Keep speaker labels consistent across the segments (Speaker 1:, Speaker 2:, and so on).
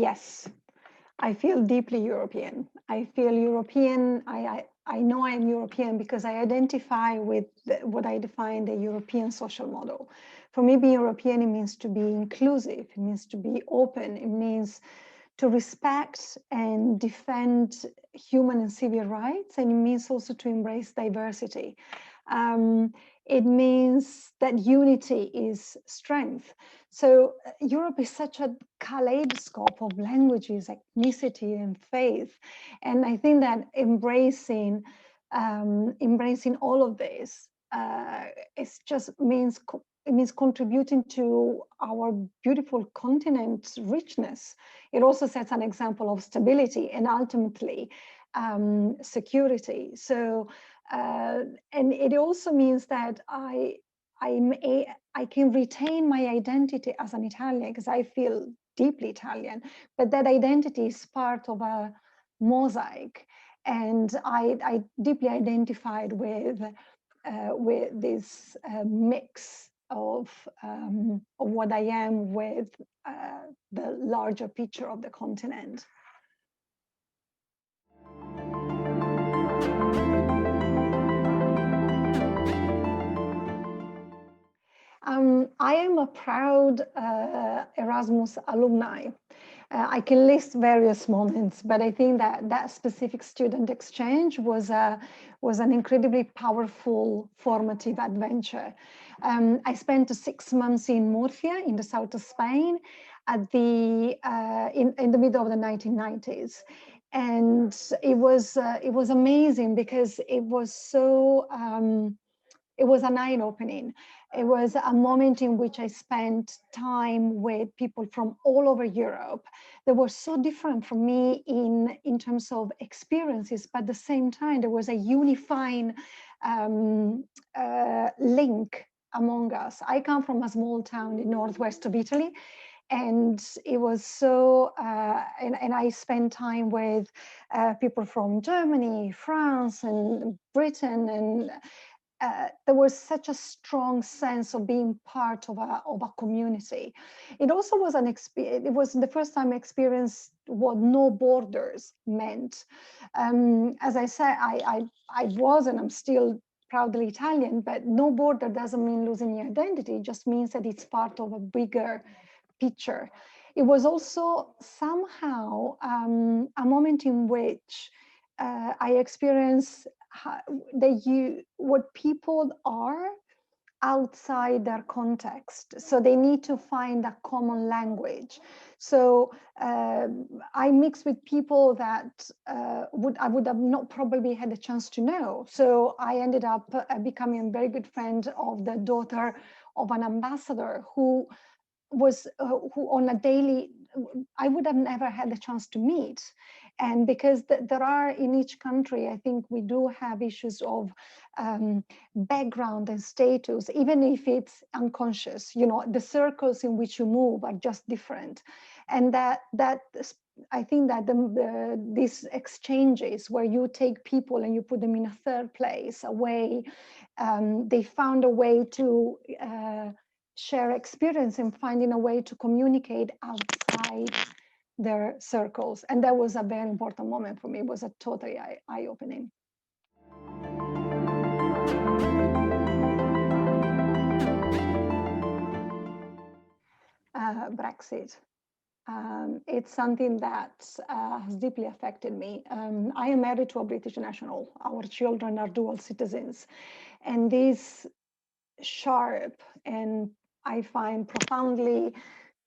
Speaker 1: Yes, I feel deeply European. I feel European. I know I'm European because I identify with what I define the European social model. For me, being European, it means to be inclusive, it means to be open, it means to respect and defend human and civil rights, and it means also to embrace diversity. Um, it means that unity is strength. So Europe is such a kaleidoscope of languages, ethnicity, and faith, and I think that embracing all of this, it just means it means contributing to our beautiful continent's richness. It also sets an example of stability and ultimately security. So, and it also means that I can retain my identity as an Italian because I feel deeply Italian, but that identity is part of a mosaic. And I deeply identified with this mix of what I am with the larger picture of the continent. I am a proud Erasmus alumni. I can list various moments, but I think that that specific student exchange was an incredibly powerful formative adventure. I spent 6 months in Murcia, in the south of Spain, at in the middle of the 1990s, and it was amazing because it was so. It was an eye-opening. It was a moment in which I spent time with people from all over Europe. They were so different from me in terms of experiences, but at the same time, there was a unifying link among us. I come from a small town in northwest of Italy, and it was so and I spent time with people from Germany, France, and Britain, and there was such a strong sense of being part of a community. It also was it was the first time I experienced what no borders meant. As I said, I was and I'm still proudly Italian, but no border doesn't mean losing your identity. It just means that it's part of a bigger picture. It was also somehow a moment in which I experienced what people are outside their context, so they need to find a common language. So I mix with people that I would have not probably had a chance to know. So I ended up becoming a very good friend of the daughter of an ambassador who was who on a daily I would have never had the chance to meet. And because there are in each country, I think we do have issues of background and status, even if it's unconscious. You know, the circles in which you move are just different, and that I think that these exchanges where you take people and you put them in a third place, a way they found a way to share experience and finding a way to communicate outside their circles. And that was a very important moment for me. It was a totally eye-opening. Brexit. It's something that has deeply affected me. I am married to a British national. Our children are dual citizens. And this sharp and I find profoundly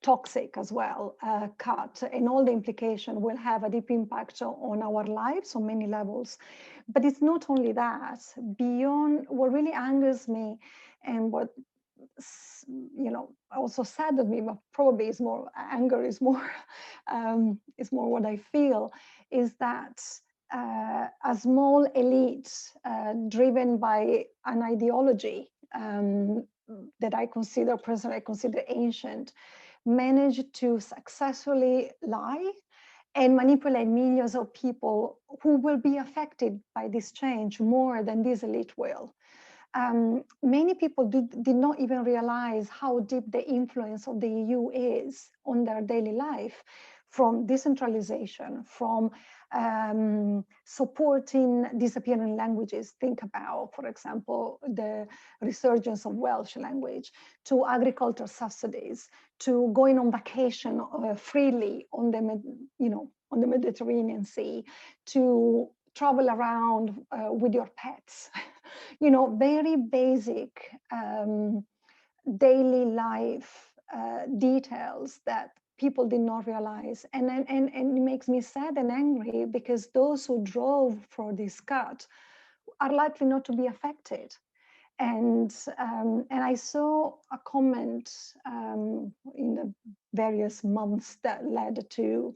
Speaker 1: toxic as well cut and all the implication will have a deep impact on our lives on many levels. But it's not only that. Beyond what really angers me and what also saddens me, but probably is more anger is more what I feel, is that a small elite driven by an ideology that I consider ancient, managed to successfully lie and manipulate millions of people who will be affected by this change more than this elite will. Many people did not even realize how deep the influence of the EU is on their daily life. from decentralization, from supporting disappearing languages. Think about, for example, the resurgence of Welsh language, to agriculture subsidies, to going on vacation freely on the, on the Mediterranean Sea, to travel around with your pets. Very basic daily life details that people did not realize. And it makes me sad and angry, because those who drove for this cut are likely not to be affected. And I saw a comment in the various months that led to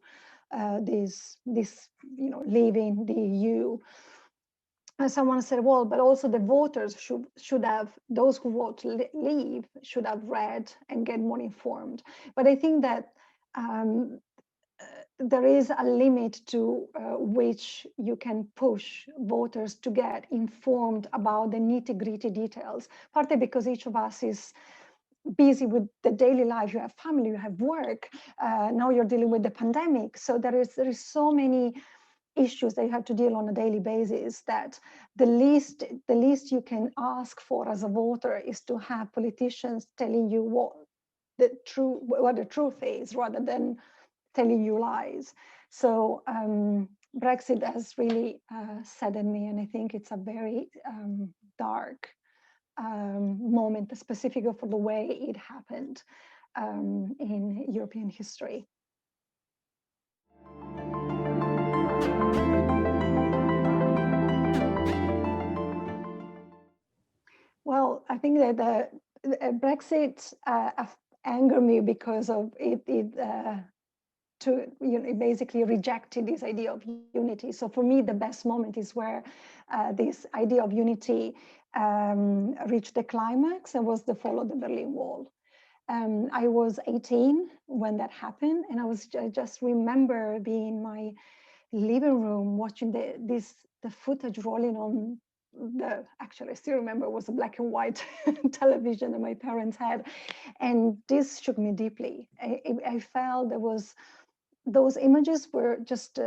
Speaker 1: this leaving the EU. And someone said, well, but also the voters should have, those who vote leave should have read and get more informed. But I think that there is a limit to which you can push voters to get informed about the nitty-gritty details, partly because each of us is busy with the daily life. You have family, you have work, now you're dealing with the pandemic. So there is so many issues that you have to deal on a daily basis, that the least you can ask for as a voter is to have politicians telling you what the truth is, rather than telling you lies. So Brexit has really saddened me, and I think it's a very dark moment, specifically for the way it happened in European history. Well, I think that the Brexit angered me because of it basically rejected this idea of unity. So for me, the best moment is where this idea of unity reached the climax, and was the fall of the Berlin Wall. I was 18 when that happened, and I just remember being in my living room watching the footage rolling on actually I still remember, it was a black and white television that my parents had, and this shook me deeply. I felt there was, those images were just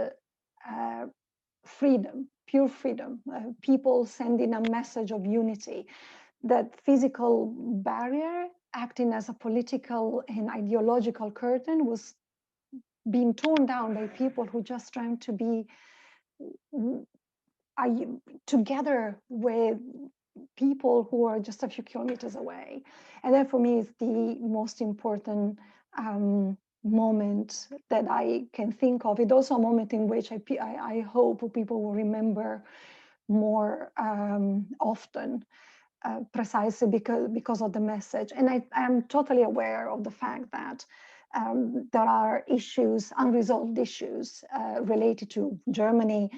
Speaker 1: freedom, pure freedom, people sending a message of unity. That physical barrier acting as a political and ideological curtain was being torn down by people who just trying to be together with people who are just a few kilometers away. And that for me is the most important moment that I can think of. It's also a moment in which I hope people will remember more often, precisely because of the message. And I am totally aware of the fact that there are issues, unresolved issues related to Germany,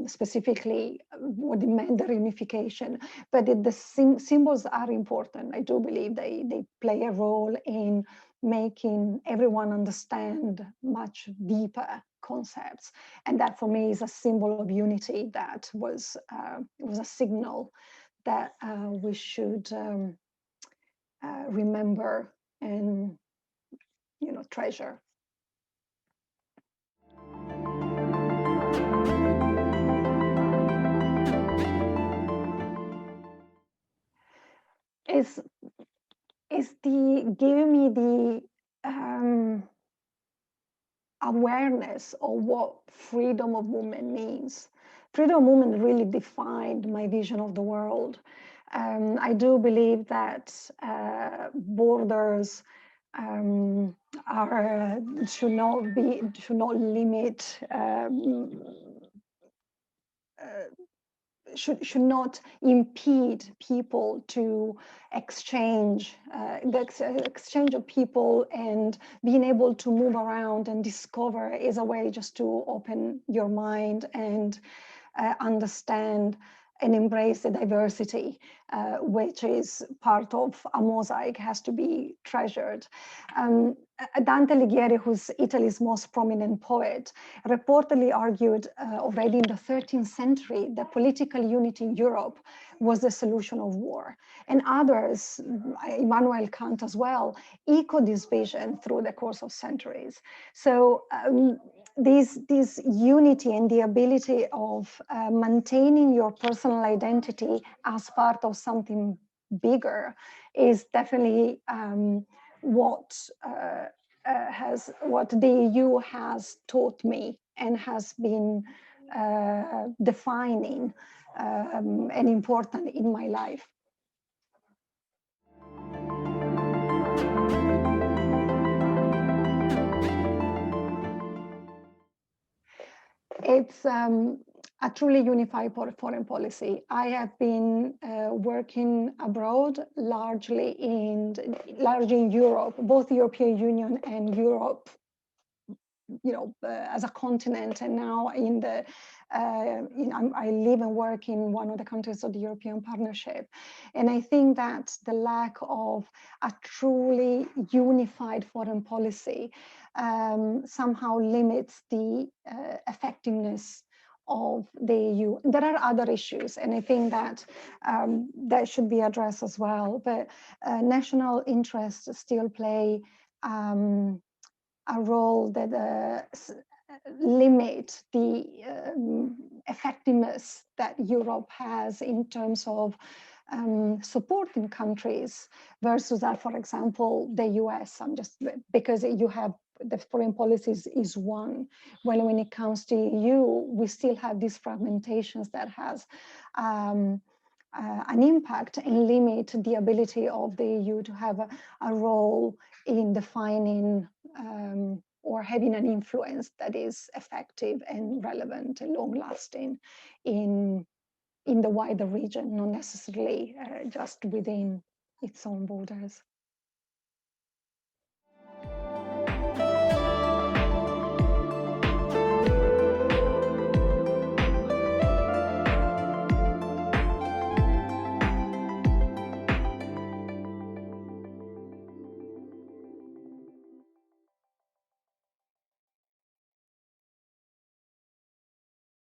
Speaker 1: specifically what demand the reunification, but the symbols are important. I do believe they play a role in making everyone understand much deeper concepts, and that for me is a symbol of unity. That was a signal that we should remember and treasure. Is the giving me the awareness of what freedom of movement means. Freedom of movement really defined my vision of the world. I do believe that borders should not limit. Should not impede people to exchange, the exchange of people, and being able to move around and discover is a way just to open your mind and understand and embrace the diversity, which is part of a mosaic, has to be treasured. Dante Alighieri, who's Italy's most prominent poet, reportedly argued already in the 13th century that political unity in Europe was the solution of war. And others, Immanuel Kant as well, echoed this vision through the course of centuries. So this unity and the ability of maintaining your personal identity as part of something bigger is definitely what the EU has taught me and has been defining and important in my life. It's a truly unified foreign policy. I have been working abroad, largely in Europe, both European Union and Europe, as a continent, and now I live and work in one of the countries of the European Partnership. And I think that the lack of a truly unified foreign policy somehow limits the effectiveness of the EU. There are other issues, and I think that that should be addressed as well. But national interests still play a role that limit the effectiveness that Europe has in terms of supporting countries versus that, for example, the US. Because you have the foreign policies is one. When it comes to EU, we still have these fragmentations that has an impact and limit the ability of the EU to have a role in defining or having an influence that is effective and relevant and long-lasting in the wider region, not necessarily just within its own borders.